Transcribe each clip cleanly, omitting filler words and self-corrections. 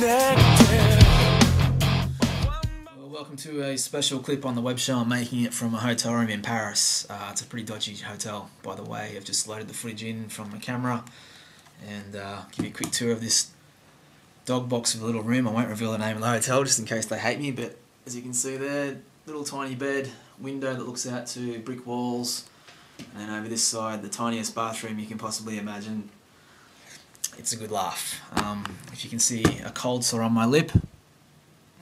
Well, welcome to a special clip on the web show. I'm making it from a hotel room in Paris. It's a pretty dodgy hotel, by the way. I've just loaded the footage in from my camera and give you a quick tour of this dog box of a little room. I won't reveal the name of the hotel just in case they hate me, but as you can see there, little tiny bed, window that looks out to brick walls, and then over this side, the tiniest bathroom you can possibly imagine. It's a good laugh. If you can see a cold sore on my lip,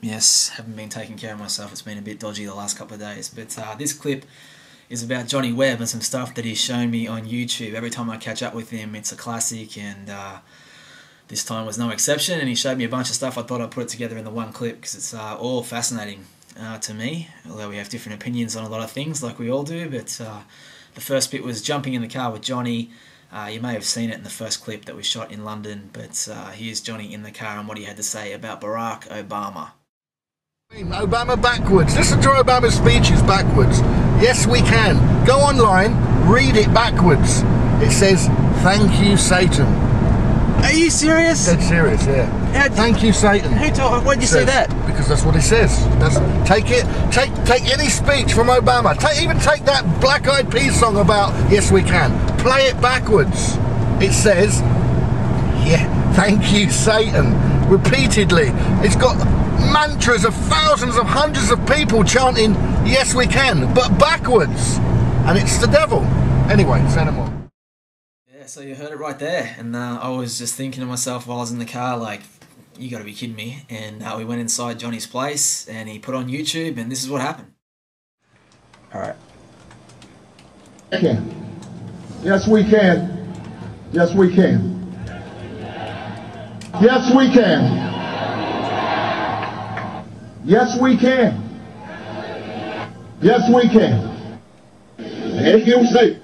yes, haven't been taking care of myself. It's been a bit dodgy the last couple of days. But this clip is about Johny Webb and some stuff that he's shown me on YouTube. Every time I catch up with him, it's a classic, and this time was no exception. And he showed me a bunch of stuff. I thought I'd put it together in the one clip because it's all fascinating to me, although we have different opinions on a lot of things like we all do. But the first bit was jumping in the car with Johny. You may have seen it in the first clip that we shot in London, but here's Johny in the car and what he had to say about Barack Obama. Obama backwards. Listen to Obama's speeches backwards. Yes, we can. Go online, read it backwards. It says, "Thank you, Satan." Are you serious? Dead serious, yeah. Thank you, Satan. Who told? Why'd you say that? Because that's what it says. Take any speech from Obama. Even take that Black Eyed Peas song about Yes We Can. Play it backwards. It says, "Yeah, thank you, Satan," repeatedly. It's got mantras of thousands of hundreds of people chanting "Yes We Can," but backwards, and it's the devil. Anyway, say no more. Yeah, so you heard it right there, and I was just thinking to myself while I was in the car, like, you got to be kidding me. And we went inside Johnny's place, and he put on YouTube, and this is what happened. All right. Yes, we can. Yes, we can. Yes, we can. Yes, we can. Yes, we can. Thank you, Satan.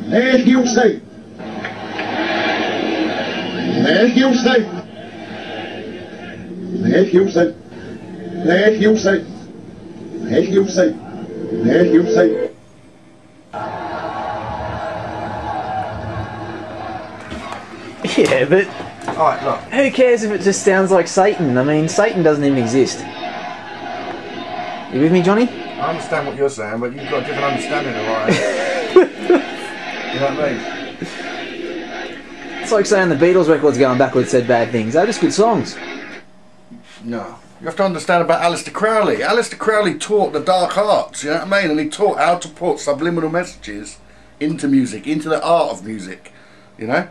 Thank you, Satan. Thank you, Satan. Thank you, Satan. Thank you, Satan. Thank you, Satan. Thank you, Satan. Yeah, but Alright, look. who cares if it just sounds like Satan? I mean, Satan doesn't even exist. You with me, Johnny? I understand what you're saying, but you've got a different understanding of what I You know what I mean? It's like saying the Beatles records going backwards said bad things. They're just good songs. No. You have to understand about Aleister Crowley. Aleister Crowley taught the dark arts, you know what I mean? And he taught how to put subliminal messages into music, into the art of music, you know?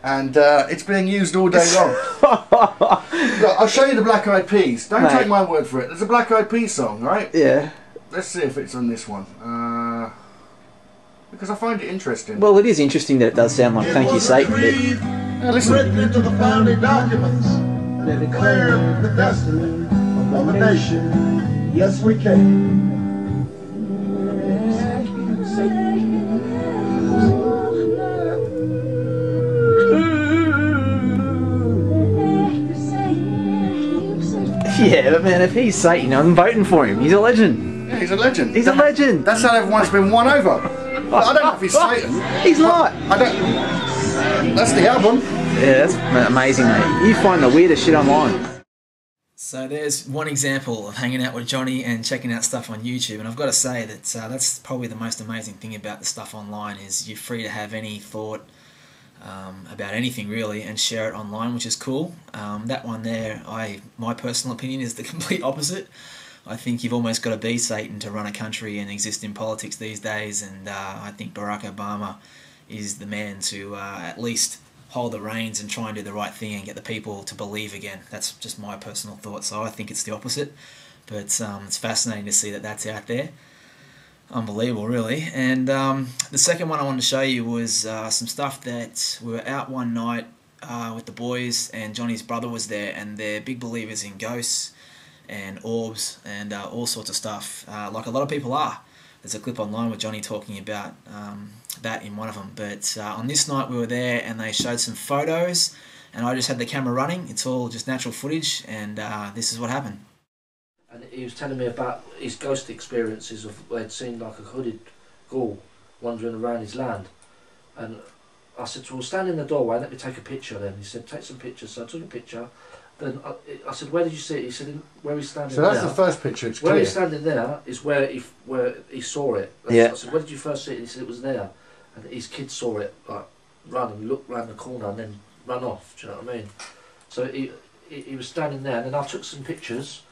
And it's being used all day long. Look, I'll show you the Black Eyed Peas. Don't take my word for it. There's a Black Eyed Peas song, right? Yeah. Let's see if it's on this one. Because I find it interesting. Well, it is interesting that it does sound like "Thank You, Satan." But... Yeah, listen. Written into the founding documents, they declared the destiny of a nation. Yes, we can. Yeah, but man, if he's Satan, I'm voting for him. He's a legend. Yeah, he's a legend. He's a legend. That's how everyone's been won over. But I don't know if he's Satan. He's not. I don't. That's the album. Yeah, that's amazing, mate. You find the weirdest shit online. So there's one example of hanging out with Johny and checking out stuff on YouTube, and I've got to say that that's probably the most amazing thing about the stuff online is you're free to have any thought about anything really and share it online, which is cool. That one there, my personal opinion is the complete opposite. I think you've almost got to be Satan to run a country and exist in politics these days, and I think Barack Obama is the man to at least hold the reins and try and do the right thing and get the people to believe again. That's just my personal thought, so I think it's the opposite. But it's fascinating to see that that's out there. Unbelievable, really. And the second one I wanted to show you was some stuff that we were out one night with the boys, and Johnny's brother was there, and they're big believers in ghosts and orbs and all sorts of stuff, like a lot of people are. There's a clip online with Johny talking about that in one of them. But on this night we were there, and they showed some photos, and I just had the camera running. It's all just natural footage, and this is what happened. And he was telling me about his ghost experiences of where he'd seen like a hooded ghoul wandering around his land. And I said, well, stand in the doorway, let me take a picture then. He said, take some pictures. So I took a picture. Then I said, where did you see it? He said, where he's standing there. So that's the first picture, it's clear. Where he's standing there is where he saw it. I said, where did you first see it? He said, it was there. And his kids saw it, like, run and look round the corner and then run off, do you know what I mean? So he was standing there, and then I took some pictures.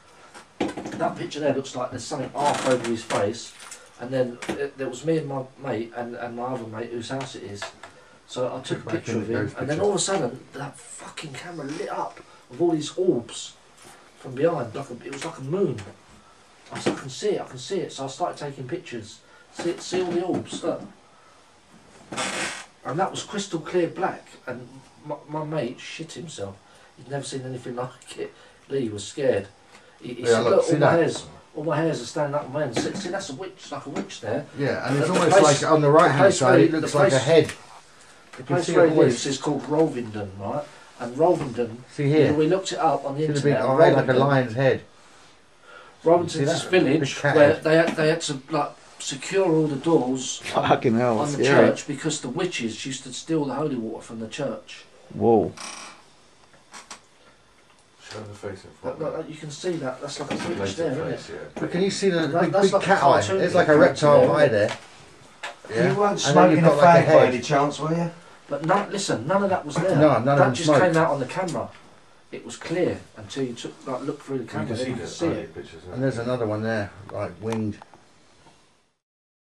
That picture there looks like there's something half over his face. And then there was me and my mate and my other mate whose house it is. So I took a picture of him, and then all of a sudden that fucking camera lit up with all these orbs from behind. It was like a moon. I said, I can see it. So I started taking pictures. See all the orbs, look. And that was crystal clear black. And my mate shit himself. He'd never seen anything like it. Lee was scared. He said, look, all my hairs are standing up on my head. See, that's a witch, like a witch there. Yeah, and it's almost like on the right hand side, it looks like a head. The place where he lives is called Rovington, right? And Rovington, see here, we looked it up on the internet. Big eye like a lion's head. Rovington's this village where they had to like secure all the doors on the church because the witches used to steal the holy water from the church. Whoa. Show the face in front. You can see that. That's like a witch there, isn't it? Yeah. But can you see the big like cat eye? There's like a reptile eye there. Yeah. You weren't smoking a fag by any chance, were you? But listen, none of that was there. No, none of that just came out on the camera. It was clear until you looked through the camera. You could see it. And there's another one there, like winged.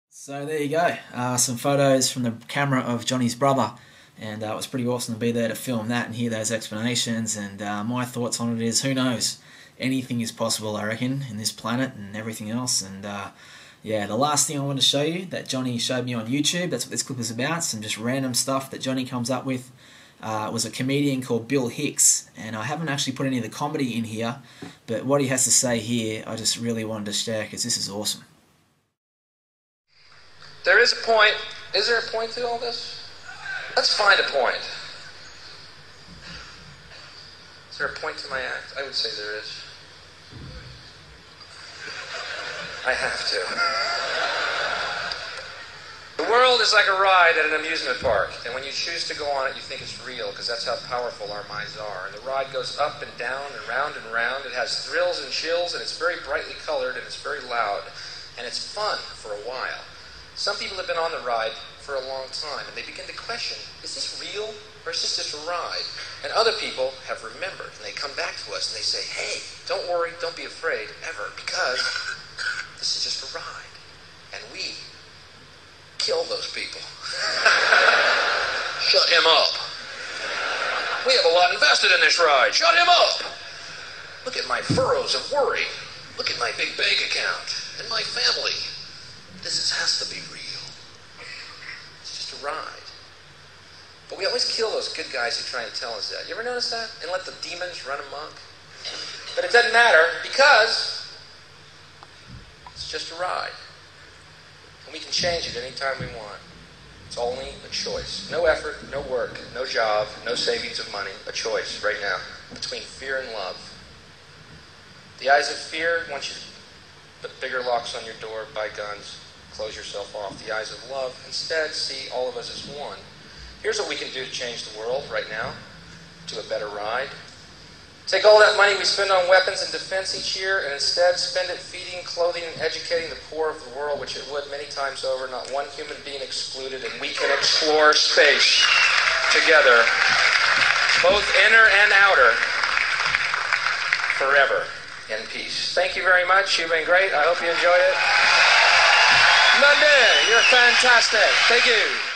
So there you go. Some photos from the camera of Johnny's brother. And it was pretty awesome to be there to film that and hear those explanations. And my thoughts on it is, who knows? Anything is possible, I reckon, in this planet and everything else. And yeah, the last thing I want to show you that Johnny showed me on YouTube, that's what this clip is about, some just random stuff that Johnny comes up with, was a comedian called Bill Hicks. And I haven't actually put any of the comedy in here, but what he has to say here, I just really wanted to share because this is awesome. There is a point. Is there a point to all this? Let's find a point. Is there a point to my act? I would say there is. I have to. The world is like a ride at an amusement park, and when you choose to go on it, you think it's real, because that's how powerful our minds are. And the ride goes up and down and round and round. It has thrills and chills, and it's very brightly colored, and it's very loud, and it's fun for a while. Some people have been on the ride for a long time, and they begin to question, is this real, or is this just a ride? And other people have remembered, and they come back to us, and they say, hey, don't worry, don't be afraid, ever, because this is just a ride, and we kill those people. Shut him up. We have a lot invested in this ride. Shut him up. Look at my furrows of worry. Look at my big bank account, and my family. This has to be real. Ride. But we always kill those good guys who try and tell us that. You ever notice that? And let the demons run amok? But it doesn't matter because it's just a ride. And we can change it anytime we want. It's only a choice. No effort, no work, no job, no savings of money. A choice right now between fear and love. The eyes of fear want you to put bigger locks on your door, buy guns, close yourself off. The eyes of love instead see all of us as one. Here's what we can do to change the world right now to a better ride. Take all that money we spend on weapons and defense each year and instead spend it feeding, clothing, and educating the poor of the world, which it would many times over, not one human being excluded, and we can explore space together, both inner and outer, forever in peace. Thank you very much. You've been great. I hope you enjoyed it. Monday, you're fantastic. Thank you.